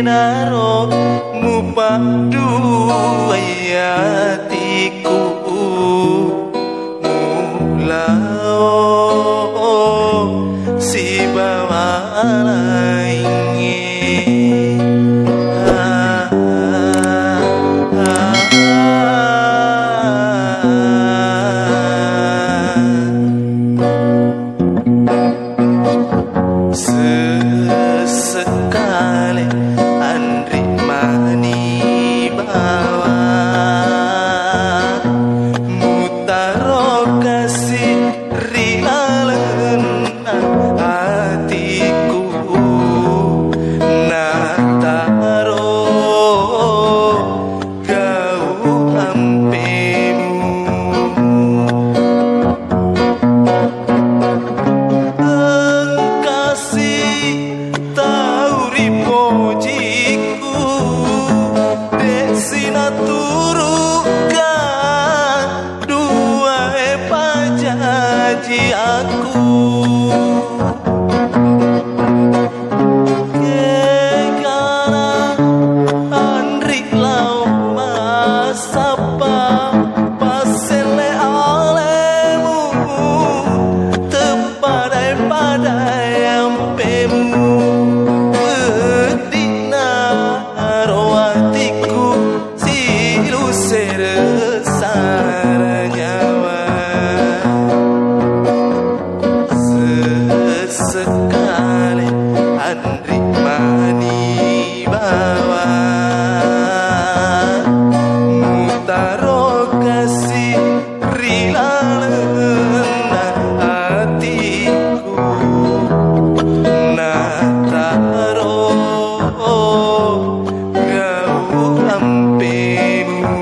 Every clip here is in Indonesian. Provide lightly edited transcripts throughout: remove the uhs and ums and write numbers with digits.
naro mupadu ayatiku mulao si bawalainge sesekali Andri mani bawa mutaro kasih rilalan hatiku nataro kau ampemu aku kekana Andri lau masapa pasele alemu tepadai-padai ampemu bedina roatiku silu seresaranya sekali Andri mani bawa mutaro kasih rilalan hatiku nataro kau ampemu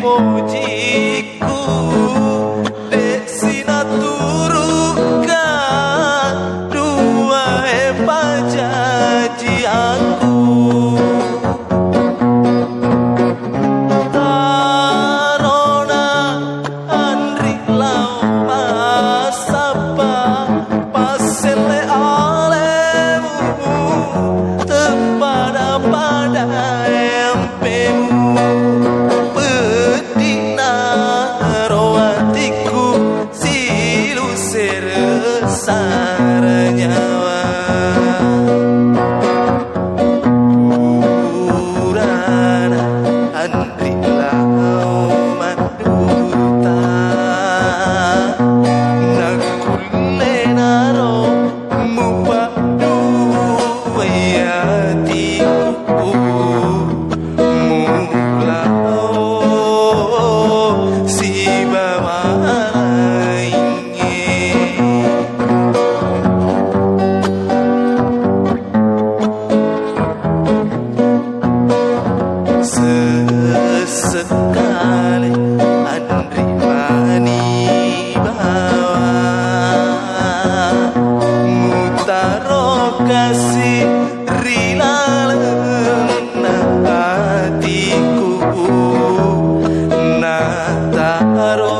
pujiku desina turukan dua pajaji aku tarona Andri lau pasapa pasele alemu tepada-pada empemu nyawa urana Andri lau manduta nakule naro mupadu ayatiku mulao si bawalainge sesekali Andri mani bawa mutaro kasih rilalan hatiku nataro